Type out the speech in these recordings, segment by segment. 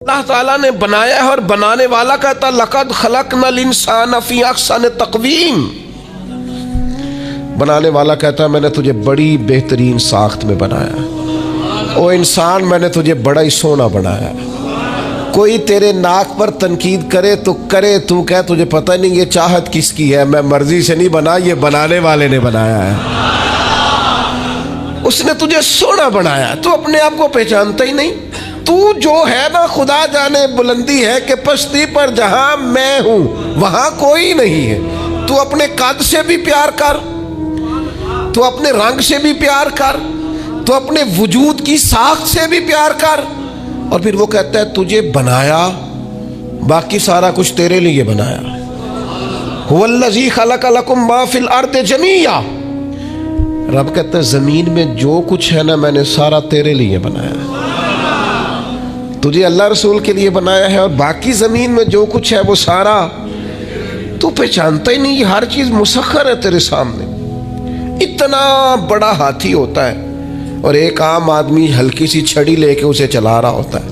اللہ تعالیٰ نے بنایا ہے اور بنانے والا کہتا لقد خلقنا الانسان فی احسن تقویم. بنانے والا کہتا ہے میں نے تجھے بڑی بہترین ساخت میں بنایا. او انسان میں نے تجھے بڑا ہی سونا بنایا. کوئی تیرے ناک پر تنقید کرے تو کرے، تو کہ تجھے پتہ نہیں یہ چاہت کس کی ہے، میں مرضی سے نہیں بنا، یہ بنانے والے نے بنایا ہے. اس نے تجھے سونا بنایا، تو اپنے آپ کو پہچانتا ہی نہیں. تو جو ہے نا خدا جانے بلندی ہے کہ پشتی پر جہاں میں ہوں وہاں کوئی نہیں ہے. تو اپنے قد سے بھی پیار کر، تو اپنے رنگ سے بھی پیار کر، تو اپنے وجود کی ساخت سے بھی پیار کر. اور پھر وہ کہتا ہے تجھے بنایا، باقی سارا کچھ تیرے لیے بنایا. هو الذی خلق لکم ما فی الارض جمیعا. رب کہتا ہے زمین میں جو کچھ ہے نا میں نے سارا تیرے لیے بنایا ہے. تجھے اللہ رسول کے لیے بنایا ہے، اور باقی زمین میں جو کچھ ہے وہ سارا تو پہچانتا ہی نہیں. یہ ہر چیز مسخر ہے تیرے سامنے. اتنا بڑا ہاتھی ہوتا ہے اور ایک عام آدمی ہلکی سی چھڑی لے کے اسے چلا رہا ہوتا ہے.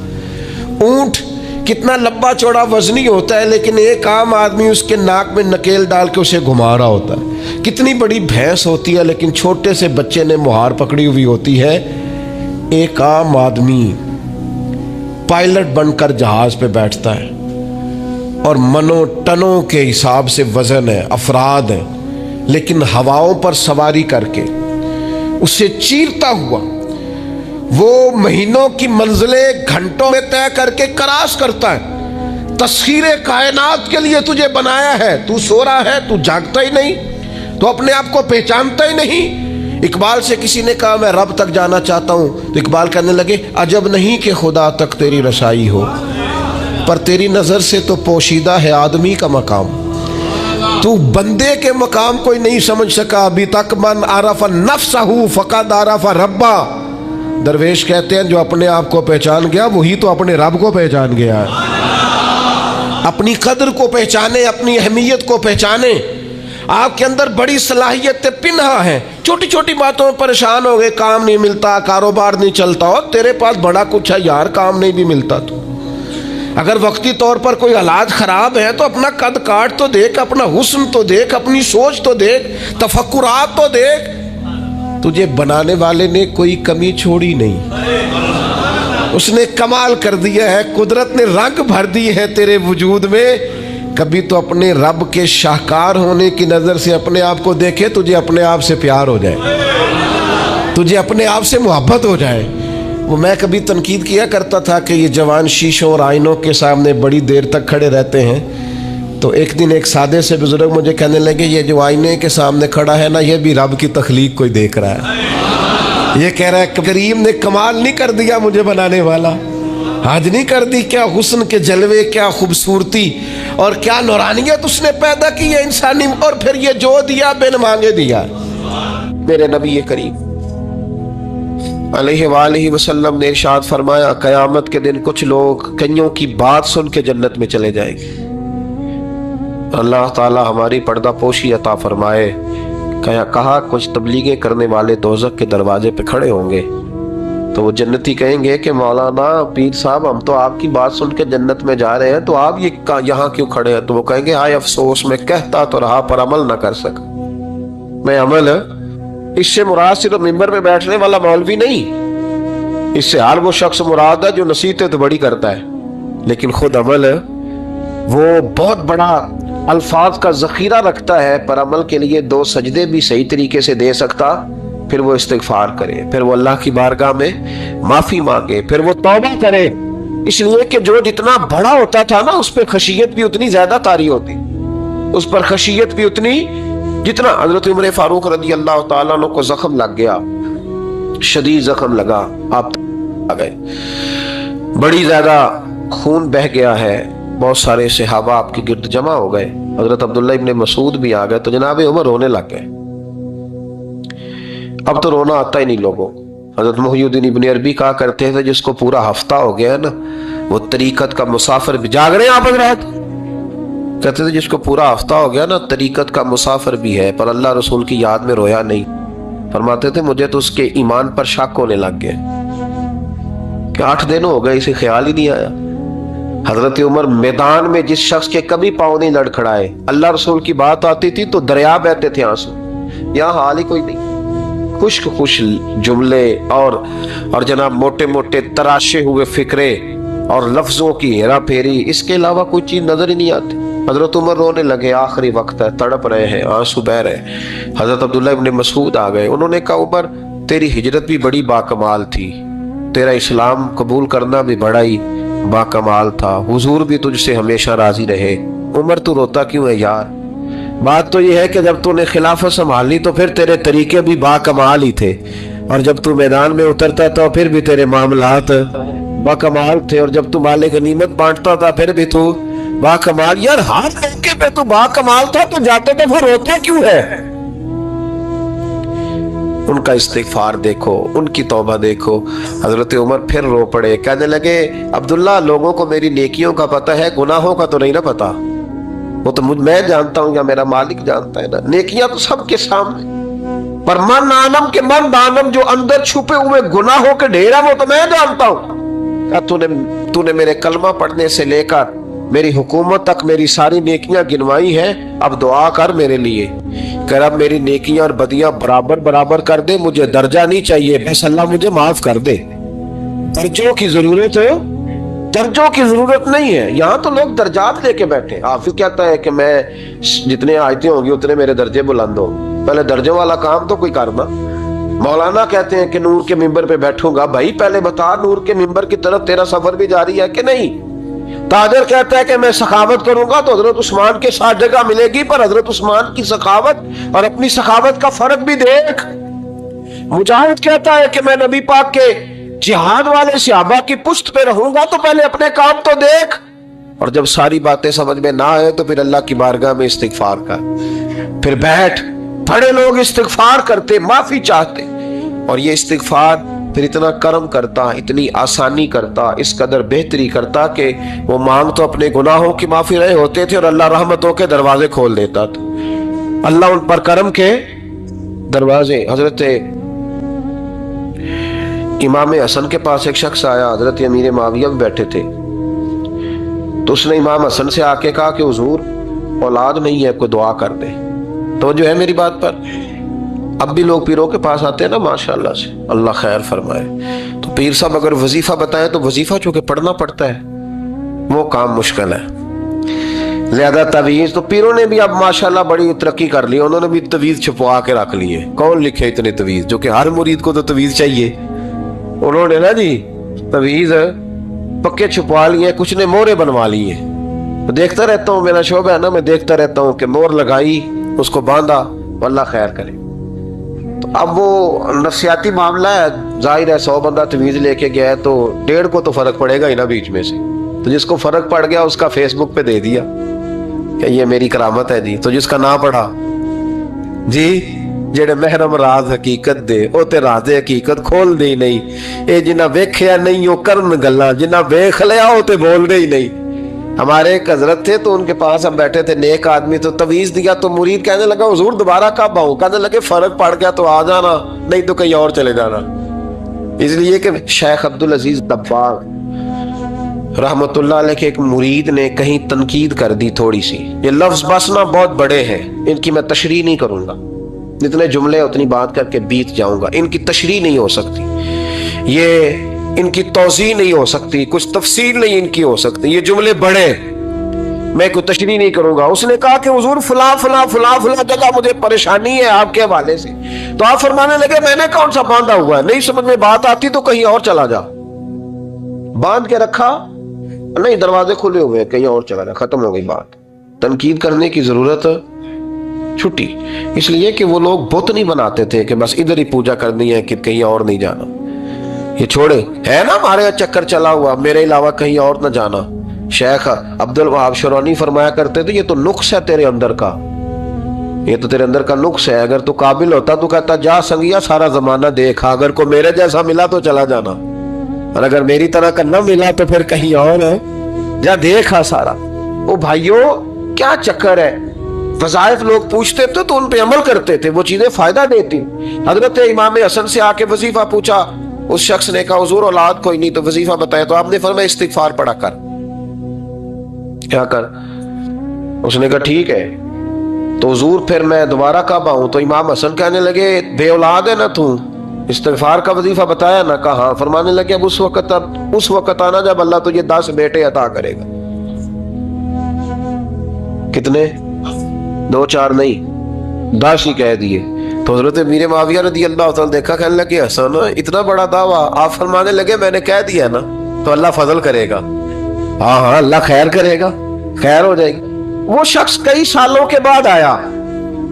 اونٹ کتنا لمبا چوڑا وزنی ہوتا ہے لیکن ایک عام آدمی اس کے ناک میں نکیل ڈال کے اسے گھما رہا ہوتا ہے. کتنی بڑی بھینس ہوتی ہے لیکن چھوٹے سے بچے نے مہار پکڑی ہوئی ہوتی ہے. ایک عام آدمی پائلٹ بن کر جہاز پہ بیٹھتا ہے اور منوں ٹنوں کے حساب سے وزن ہے، افراد ہیں، لیکن ہواؤں پر سواری کر کے اسے چیرتا ہوا وہ مہینوں کی منزلیں گھنٹوں میں طے کر کے کراس کرتا ہے. تسخیر کائنات کے لیے تجھے بنایا ہے، تو سو رہا ہے، تو جاگتا ہی نہیں، تو اپنے آپ کو پہچانتا ہی نہیں. اقبال سے کسی نے کہا میں رب تک جانا چاہتا ہوں، تو اقبال کہنے لگے عجب نہیں کہ خدا تک تیری رسائی ہو، پر تیری نظر سے تو پوشیدہ ہے آدمی کا مقام. تو بندے کے مقام کوئی نہیں سمجھ سکا ابھی تک. من عرف نفسہ فقد عرف ربا. درویش کہتے ہیں جو اپنے آپ کو پہچان گیا وہی تو اپنے رب کو پہچان گیا ہے. اپنی قدر کو پہچانے، اپنی اہمیت کو پہچانے. آپ کے اندر بڑی صلاحیتیں پنہا ہیں. چھوٹی چھوٹی باتوں میں پریشان ہو گئے، کام نہیں ملتا، کاروبار نہیں چلتا، اور تیرے پاس بڑا کچھ ہے یار، کام نہیں بھی ملتا. تو اگر وقتی طور پر کوئی حالات خراب ہیں تو اپنا قد کاٹ تو دیکھ، اپنا حسن تو دیکھ، اپنی سوچ تو دیکھ، تفکرات تو دیکھ. تجھے بنانے والے نے کوئی کمی چھوڑی نہیں. اس نے کمال کر دیا ہے، قدرت نے رنگ بھر دی ہے تیرے وجود میں. کبھی تو اپنے رب کے شاہکار ہونے کی نظر سے اپنے آپ کو دیکھے، تجھے اپنے آپ سے پیار ہو جائے، تجھے اپنے آپ سے محبت ہو جائے. وہ میں کبھی تنقید کیا کرتا تھا کہ یہ جوان شیشوں اور آئینوں کے سامنے بڑی دیر تک کھڑے رہتے ہیں. تو ایک دن ایک سادے سے بزرگ مجھے کہنے لگے یہ جو آئینے کے سامنے کھڑا ہے نا یہ بھی رب کی تخلیق کوئی دیکھ رہا ہے. یہ کہہ رہا ہے کریم نے کمال نہیں کر دیا مجھے بنانے والا، حد نہیں کر دی. کیا حسن کے جلوے، کیا خوبصورتی اور کیا نورانیت اس نے پیدا کی ہے انسانی. اور پھر یہ جو دیا بن مانگے دیا. میرے نبی کریم علیہ وآلہ وسلم نے ارشاد فرمایا قیامت کے دن کچھ لوگ کئیوں کی بات سن کے جنت میں چلے جائیں گے. اللہ تعالی ہماری پردہ پوشی عطا فرمائے. کہا کچھ تبلیغیں کرنے والے دوزخ کے دروازے پہ کھڑے ہوں گے تو وہ جنتی کہیں گے کہ مولانا پیر صاحب ہم تو آپ کی بات سن کے جنت میں جا رہے ہیں، تو آپ یہ یہاں کیوں کھڑے ہیں؟ تو وہ کہیں گے ہائے افسوس میں کہتا تو رہا پر عمل نہ کر سکا. میں عمل اس سے مراد صرف ممبر میں بیٹھنے والا مولوی نہیں، اس سے ہر وہ شخص مراد ہے جو نصیحتیں تو بڑی کرتا ہے لیکن خود عمل وہ بہت بڑا الفاظ کا ذخیرہ رکھتا ہے، پر عمل کے لیے 2 سجدے بھی صحیح طریقے سے دے سکتا. پھر وہ استغفار کرے، پھر وہ اللہ کی بارگاہ میں معافی مانگے، پھر وہ توبہ کرے. اس لیے کہ جو جتنا بڑا ہوتا تھا نا اس پہ خشیت بھی اتنی زیادہ طاری ہوتی، اس پر خشیت بھی اتنی جتنا. حضرت عمر فاروق رضی اللہ تعالیٰ عنہ کو زخم لگ گیا، شدید زخم لگا، آپ آ گئے، بڑی زیادہ خون بہ گیا ہے. بہت سارے صحابہ آپ کے گرد جمع ہو گئے، حضرت عبداللہ ابن مسعود بھی آ گئے. تو جناب عمر رونے لگ گئے. اب تو رونا آتا ہی نہیں لوگوں. حضرت محی الدین ابن عربی کہا کرتے تھے جس کو پورا ہفتہ ہو گیا ہے نا وہ طریقت کا مسافر بھی. جاگ رہے ہیں آپ حضرات؟ کہتے تھے جس کو پورا ہفتہ ہو گیا نا طریقت کا مسافر بھی ہے پر اللہ رسول کی یاد میں رویا نہیں. فرماتے تھے مجھے تو اس کے ایمان پر شک ہونے لگ گیا کہ 8 دن ہو گئے اسے خیال ہی نہیں آیا حضرت عمر میدان میں جس شخص کے کبھی پاؤں نہیں لڑکھڑائے، اللہ رسول کی بات آتی تھی تو دریا بہتے تھے آنسو، یہاں حال ہی کوئی نہیں، خشک خوش جملے اور جناب موٹے موٹے تراشے ہوئے فکرے اور لفظوں کی ہیرا پھیری، اس کے علاوہ کوئی چیز نظر ہی نہیں آتی۔ حضرت عمر رونے لگے، آخری وقت ہے، تڑپ رہے ہیں، آنسو بہ رہے ہیں۔ حضرت عبداللہ ابن مسعود آ گئے، انہوں نے کہا عمر تیری ہجرت بھی بڑی باکمال تھی، تیرا اسلام قبول کرنا بھی بڑا ہی باکمال تھا، حضور بھی تجھ سے ہمیشہ راضی رہے۔ عمر تو روتا کیوں ہے یار؟ بات تو یہ ہے کہ جب تو نے خلافت سنبھالی تو پھر تیرے طریقے بھی باکمال ہی تھے، اور جب تو میدان میں اترتا تو پھر بھی تیرے معاملات باکمال تھے، اور جب تو مال غنیمت بانٹتا تھا پھر بھی تو باکمال۔ یار ہر موقع پہ تو باکمال تھا تو جاتے تو پھر روتا کیوں ہے؟ ان کا استغفار دیکھو، ان کی توبہ دیکھو۔ حضرت عمر پھر رو پڑے، کہنے لگے عبداللہ لوگوں کو میری نیکیوں کا پتہ ہے، گناہوں کا تو نہیں نہ پتہ، وہ تو میں جانتا ہوں یا میرا مالک جانتا ہے نا، نیکیاں تو سب کے سامنے، پر من عالم کے من دانم جو اندر چھپے ہوئے گناہوں کے ڈھیر ہے وہ تو میں جانتا ہوں۔ کہ تو نے میرے کلمہ پڑھنے سے لے کر میری حکومت تک میری ساری نیکیاں گنوائی ہیں، اب دعا کر میرے لیے کہ رب میری نیکیاں اور بدیاں برابر برابر کر دے، مجھے درجہ نہیں چاہیے، بس اللہ مجھے معاف کر دے۔ درجوں کی ضرورت ہے، درجوں کی ضرورت نہیں ہے، یہاں تو لوگ درجات لے کے بیٹھے۔ حافظ کہتا ہے کہ میں جتنے آیتیں ہوں گی اتنے میرے درجے بلند ہوں، پہلے درجوں والا کام تو کوئی کرنا۔ مولانا کہتے ہیں کہ نور کے ممبر پہ بیٹھوں گا، بھائی پہلے بتا نور کے ممبر کی طرف تیرا سفر بھی جاری ہے کہ نہیں؟ تاجر کہتا ہے کہ میں سخاوت کروں گا تو حضرت عثمان کے ساتھ جگہ ملے گی، پر حضرت عثمان کی سخاوت اور اپنی سخاوت کا فرق بھی دیکھ۔ مجاہد کہتا ہے کہ میں نبی پاک کے جہاد والے صحابہ کی پشت پہ رہوں گا تو پہلے اپنے کام تو دیکھ، اور جب ساری باتیں سمجھ میں نہ آئے تو پھر اللہ کی بارگاہ میں استغفار کر، پھر بیٹھ۔ بڑے لوگ استغفار کرتے، معافی چاہتے، اور یہ استغفار پھر اتنا کرم کرتا، اتنی آسانی کرتا، اس قدر بہتری کرتا کہ وہ مانگ تو اپنے گناہوں کی معافی رہے ہوتے تھے اور اللہ رحمتوں کے دروازے کھول دیتا تھا، اللہ ان پر کرم کے دروازے۔ حضرت امام حسن کے پاس ایک شخص آیا، حضرت امیر معاویہ بھی بیٹھے تھے، تو اس نے امام حسن سے آ کے کہا کہ حضور اولاد نہیں ہے، کوئی دعا کر دے۔ توجہ ہے میری بات پر؟ اب بھی لوگ پیروں کے پاس آتے ہیں نا، ماشاءاللہ سے، اللہ خیر فرمائے، تو پیر صاحب اگر وظیفہ بتائیں تو وظیفہ چونکہ پڑھنا پڑتا ہے وہ کام مشکل ہے، زیادہ تعویذ تو پیروں نے بھی اب ماشاءاللہ بڑی ترقی کر لی، انہوں نے بھی تعویذ چھپوا کے رکھ لیے، کون لکھے اتنے تعویذ، جو کہ ہر مرید کو تو تعویذ چاہیے، انہوں نے نا جی تعویذ پکے چھپوا لیے، کچھ نے مورے بنوا لیے۔ دیکھتا رہتا ہوں، میرا شعبہ ہے نا، میں دیکھتا رہتا ہوں کہ مور لگائی، اس کو باندھا، اللہ خیر کرے۔ تو اب وہ نفسیاتی معاملہ ہے، ظاہر ہے 100 بندہ تعویذ لے کے گیا ہے تو 1.5 کو تو فرق پڑے گا ہی نا بیچ میں سے، تو جس کو فرق پڑ گیا اس کا فیس بک پہ دے دیا کہ یہ میری کرامت ہے جی، تو جس کا نہ پڑھا جی جڑے محرم راز حقیقت دے او تے راز حقیقت کھول دے ہی نہیں، اے جنہ ویکھیا نہیں او کرن گلاں، جنہ ویکھ لیا او تے بول دے ہی نہیں۔ ہمارے ایک حضرت تھے تو ان کے پاس ہم بیٹھے تھے، نیک آدمی، تو تعویذ دیا تو مرید کہنے لگا حضور دوبارہ کب آؤں؟ کہنے لگے فرق پڑ گیا تو آ جانا، نہیں تو کہیں اور چلے جانا۔ اس لیے کہ شیخ عبدالعزیز دباغ رحمت اللہ علیہ کے ایک مرید نے کہیں تنقید کر دی تھوڑی سی، یہ لفظ بس نہ بہت بڑے ہیں، ان کی میں تشریح نہیں کروں گا، جتنے جملے اتنی بات کر کے بیت جاؤں گا، ان کی تشریح نہیں ہو سکتی، یہ ان کی توضیح نہیں ہو سکتی، کچھ تفصیل نہیں ان کی ہو سکتی، یہ جملے بڑے، میں کوئی تشریح نہیں کروں گا۔ اس نے کہا کہ حضور فلاں فلاں فلاں فلاں جگہ مجھے پریشانی ہے آپ کے حوالے سے، تو آپ فرمانے لگے میں نے کون سا باندھا ہوا ہے، نہیں سمجھ میں بات آتی تو کہیں اور چلا جا، باندھ کے رکھا نہیں، دروازے کھلے ہوئے کہیں اور چلا جا، ختم ہو گئی بات۔ تنقید کرنے کی ضرورت چھٹی، اس لیے کہ وہ لوگ بت نہیں بناتے تھے کہ بس ادھر ہی پوجا کرنی ہے کہ کہیں اور نہیں جانا، یہ چھوڑے ہے نا ہمارے چکر چلا ہوا، میرے علاوہ کہیں اور نہ جانا۔ شیخ عبد الوہاب شرونی فرمایا کرتے تھے یہ تو نقص ہے تیرے اندر کا، یہ تو تیرے اندر کا نقص ہے، اگر تو قابل ہوتا تو کہتا جا سنگیا سارا زمانہ دیکھا، اگر کوئی میرے جیسا ملا تو چلا جانا، اور اگر میری طرح کا نہ ملا تو پھر کہیں اور ہے، جا دیکھا سارا۔ او بھائیو کیا چکر ہے، وظائف لوگ پوچھتے تھے تو ان پہ عمل کرتے تھے، وہ چیزیں فائدہ دیتی۔ حضرت امام حسن سے آ کے وظیفہ پوچھا، اس شخص نے کہا حضور اولاد کوئی نہیں تو وظیفہ بتائے، تو آپ نے فرمایا استغفار پڑھا کر، کیا کر؟ اس نے کہا ٹھیک ہے. تو حضور پھر میں دوبارہ کب آؤں؟ تو امام حسن کہنے لگے بے اولاد ہے نا تو، استغفار کا وظیفہ بتایا نا؟ کہا ہاں. فرمانے لگے اب اس وقت آنا جب اللہ تجھے 10 بیٹے عطا کرے گا. کتنے؟ 2 4 نہیں، 10 ہی کہہ دیے. تو حضرت امیر معاویہ رضی اللہ تعالیٰ دیکھا، کہنے لگے حسن اتنا بڑا دعویٰ؟ آپ فرمانے لگے میں نے کہہ دیا نا تو اللہ فضل کرے گا. ہاں ہاں اللہ خیر کرے گا، خیر ہو جائے گی. وہ شخص کئی سالوں کے بعد آیا،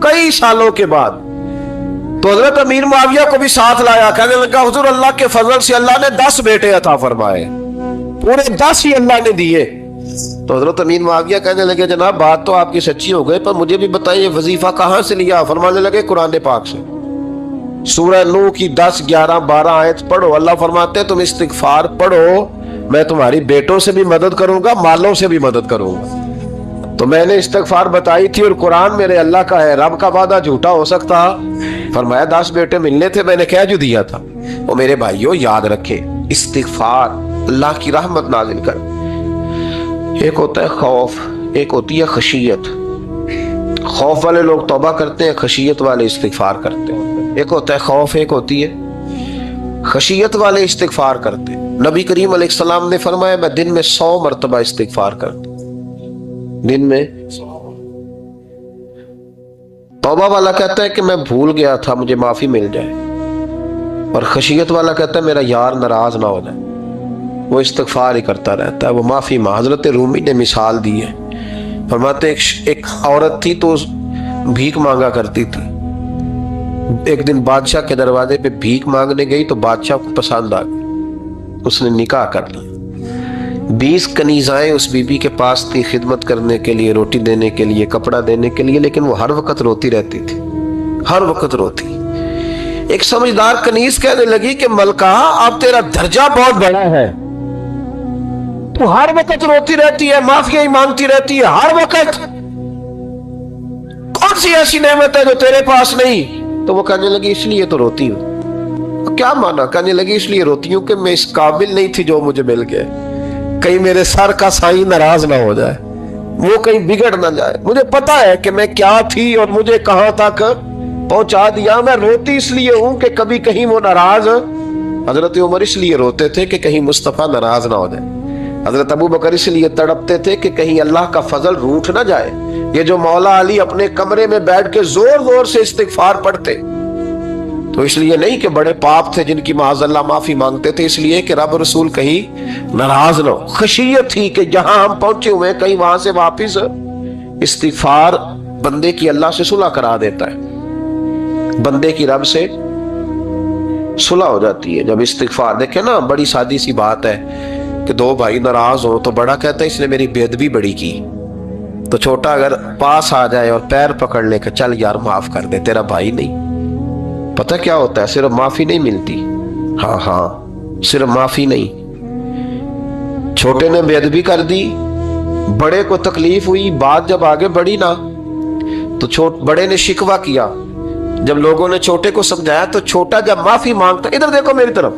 کئی سالوں کے بعد. تو حضرت امیر معاویہ کو بھی ساتھ لایا، کہنے لگا حضور اللہ کے فضل سے اللہ نے 10 بیٹے عطا فرمائے، پورے 10 ہی اللہ نے دیے. تو حضرت امیر معاویہ کہنے لگے جناب بات تو آپ کی سچی ہو گئی، پر مجھے بھی بتائیے وظیفہ کہاں سے لیا؟ فرمانے لگے قرآن پاک سے، سورہ نوح کی 10 11 12 آیت پڑھو. اللہ فرماتے تم استغفار پڑھو، میں تمہاری بیٹوں سے بھی مدد کروں گا، مالوں سے بھی مدد کروں گا. تو میں نے استغفار بتائی تھی اور قرآن میرے اللہ کا ہے، رب کا وعدہ جھوٹا ہو سکتا؟ فرمایا 10 بیٹے ملنے تھے، میں نے کہہ جو دیا تھا. وہ میرے بھائیوں یاد رکھے استغفار اللہ کی رحمت نازل کر. ایک ہوتا ہے خوف، ایک ہوتی ہے خشیت. خوف والے لوگ توبہ کرتے ہیں، خشیت والے استغفار کرتے ہیں. ایک ہوتا ہے خوف، ایک ہوتی ہے خشیت والے استغفار کرتے ہیں. نبی کریم علیہ السلام نے فرمایا میں دن میں 100 مرتبہ استغفار کرتا ہوں، دن میں. توبہ والا کہتا ہے کہ میں بھول گیا تھا مجھے معافی مل جائے، اور خشیت والا کہتا ہے میرا یار ناراض نہ ہو جائے، وہ استغفار ہی کرتا رہتا ہے، وہ معافی مانگ. حضرت رومی نے مثال دی ہے، فرماتے ایک عورت تھی تو بھیک مانگا کرتی تھی. ایک دن بادشاہ کے دروازے پہ بھیک مانگنے گئی تو بادشاہ کو پسند آ گئی، اس نے نکاح کر لیا. 20 کنیزائیں اس بی بی کے پاس تھی خدمت کرنے کے لیے، روٹی دینے کے لیے، کپڑا دینے کے لیے، لیکن وہ ہر وقت روتی رہتی تھی، ہر وقت روتی. ایک سمجھدار کنیز کہنے لگی کہ ملکہ اب تیرا درجہ بہت بڑا ہے، تو ہر وقت روتی رہتی ہے، معافیاں ہی مانگتی رہتی ہے ہر وقت، کون سی ایسی نعمت ہے جو تیرے پاس نہیں؟ تو وہ کہنے لگی اس لیے تو روتی ہوں. کیا مانا؟ کہنے لگی اس لیے روتی ہوں کہ میں اس قابل نہیں تھی جو مجھے مل گئے، کہیں میرے سر کا سائیں ناراض نہ ہو جائے، وہ کہیں بگڑ نہ جائے. مجھے پتا ہے کہ میں کیا تھی اور مجھے کہاں تک پہنچا دیا. میں روتی اس لیے ہوں کہ کبھی کہیں وہ ناراض. حضرت عمر اس لیے روتے تھے کہ کہیں مصطفیٰ ناراض نہ ہو جائے. حضرت ابو بکر اس لیے تڑپتے تھے کہ کہیں اللہ کا فضل روٹھ نہ جائے. یہ جو مولا علی اپنے کمرے میں بیٹھ کے زور زور سے استغفار پڑھتے تو اس لیے نہیں کہ بڑے پاپ تھے جن کی معاذ اللہ معافی مانگتے تھے، اس لیے کہ رب رسول کہیں ناراض نہ ہو. خشیت تھی کہ جہاں ہم پہنچے ہوئے کہیں وہاں سے واپس. استغفار بندے کی اللہ سے صلح کرا دیتا ہے، بندے کی رب سے صلح ہو جاتی ہے جب استغفار. دیکھیں نا بڑی سادی سی بات ہے کہ 2 بھائی ناراض ہو تو بڑا کہتا ہے اس نے میری بے ادبی بڑی کی، تو چھوٹا اگر پاس آ جائے اور پیر پکڑ لے کہ چل یار معاف کر دے، تیرا بھائی نہیں. پتہ کیا ہوتا ہے؟ صرف معافی نہیں ملتی، ہاں صرف معافی نہیں. چھوٹے نے بے ادبی کر دی، بڑے کو تکلیف ہوئی، بات جب آگے بڑھی نا تو بڑے نے شکوہ کیا. جب لوگوں نے چھوٹے کو سمجھایا تو چھوٹا جب معافی مانگتا، ادھر دیکھو میری طرف،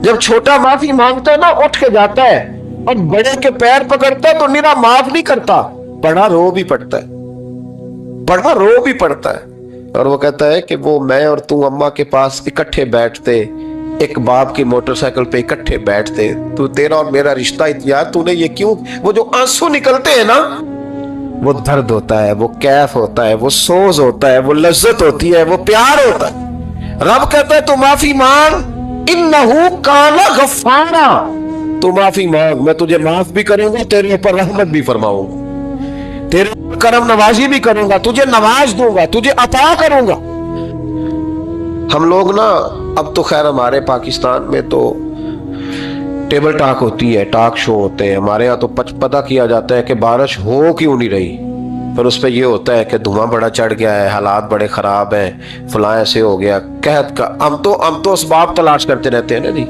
جب چھوٹا معافی مانگتا ہے نا اٹھ کے جاتا ہے اور بڑے کے پیر پکڑتا ہے تو میرا معاف نہیں کرتا، بڑا رو بھی پڑتا ہے، بڑا رو بھی پڑتا ہے. اور وہ کہتا ہے کہ وہ میں اور تو اماں کے پاس اکٹھے بیٹھتے، ایک باپ کی موٹر سائیکل پہ اکٹھے بیٹھتے، تو تیرا اور میرا رشتہ یار تو نے یہ کیوں؟ وہ جو آنسو نکلتے ہیں نا وہ درد ہوتا ہے، وہ کیف ہوتا ہے، وہ سوز ہوتا ہے، وہ لذت ہوتی ہے، وہ پیار ہوتا ہے. رب کہتا ہے تو معافی مانگ، انہو کان غفارا، تو معافی مانگ، میں تجھے معاف بھی کروں گا، تیرے اوپر رحمت بھی فرماؤں گا، تیرے کرم نوازی بھی کروں گا، تجھے نواز دوں گا، تجھے عطا کروں گا. ہم لوگ نا اب تو خیر ہمارے پاکستان میں تو ٹیبل ٹاک ہوتی ہے، ٹاک شو ہوتے ہیں. ہمارے یہاں تو پتہ کیا جاتا ہے کہ بارش ہو کیوں نہیں رہی، پھر اس پہ یہ ہوتا ہے کہ دھواں بڑا چڑھ گیا ہے، حالات بڑے خراب ہیں، فلاں ایسے ہو گیا، قحط کا. ہم تو اسباب تلاش کرتے رہتے ہیں نا جی،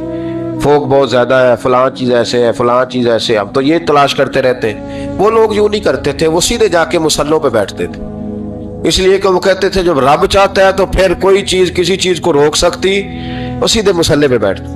فوق بہت زیادہ ہے، فلاں چیز ایسے ہے، فلاں چیز ایسے، ہم تو یہ تلاش کرتے رہتے ہیں. وہ لوگ یوں نہیں کرتے تھے، وہ سیدھے جا کے مصلوں پہ بیٹھتے تھے، اس لیے کہ وہ کہتے تھے جب رب چاہتا ہے تو پھر کوئی چیز کسی چیز کو روک سکتی، وہ سیدھے مصلے پہ بیٹھتے.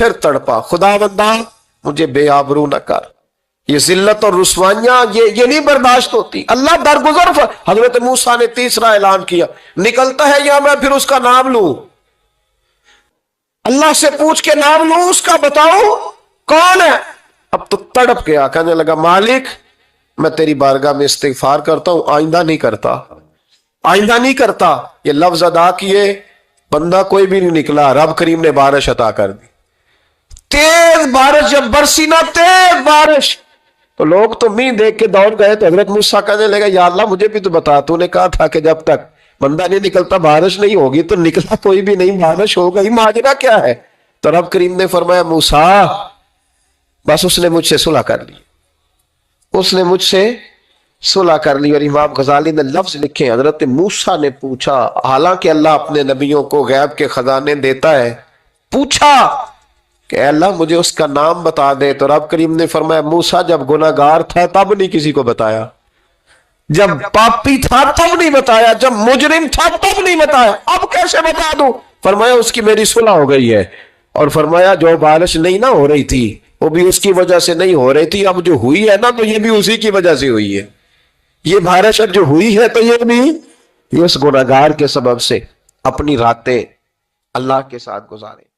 پھر تڑپا، خدا بندہ مجھے بے آبرو نہ کر، یہ ذلت اور رسوائیاں یہ نہیں برداشت ہوتی۔ اللہ درگزر حضرت موسیٰ نے تیسرا اعلان کیا، نکلتا ہے یا میں پھر اس کا نام لوں؟ اللہ سے پوچھ کے نام لوں اس کا، بتاؤ کون ہے؟ اب تو تڑپ گیا، کہنے لگا مالک میں تیری بارگاہ میں استغفار کرتا ہوں، آئندہ نہیں کرتا، آئندہ نہیں کرتا۔ یہ لفظ ادا کیے، بندہ کوئی بھی نہیں نکلا، رب کریم نے بارش عطا کر دی، تیز بارش جب برسی نا، تیز بارش، تو لوگ تو می دیکھ کے دوڑ گئے۔ تو حضرت موسیٰ کہنے لگا یا اللہ مجھے بھی تو بتا، تو نے کہا تھا کہ جب تک بندہ نہیں نکلتا بارش نہیں ہوگی، تو نکلا کوئی بھی نہیں، بارش ہو گئی، ماجرا کیا ہے؟ تو رب کریم نے فرمایا موسیٰ بس اس نے مجھ سے صلح کر لی، اس نے مجھ سے صلح کر لی۔ اور امام غزالی نے لفظ لکھے، حضرت موسیٰ نے پوچھا، حالانکہ اللہ اپنے نبیوں کو غیب کے خزانے دیتا ہے، پوچھا کہ اے اللہ مجھے اس کا نام بتا دے۔ تو رب کریم نے فرمایا موسیٰ جب گناہ گار تھا تب نہیں کسی کو بتایا، جب پاپی تھا تب نہیں بتایا، جب مجرم تھا تب نہیں بتایا، اب کیسے بتا دوں؟ فرمایا اس کی میری صلح ہو گئی ہے، اور فرمایا جو بارش نہیں نہ ہو رہی تھی وہ بھی اس کی وجہ سے نہیں ہو رہی تھی، اب جو ہوئی ہے نا تو یہ بھی اسی کی وجہ سے ہوئی ہے، یہ بارش جو ہوئی ہے تو یہ بھی یہ اس گناہ گار کے سبب سے۔ اپنی راتیں اللہ کے ساتھ گزارے۔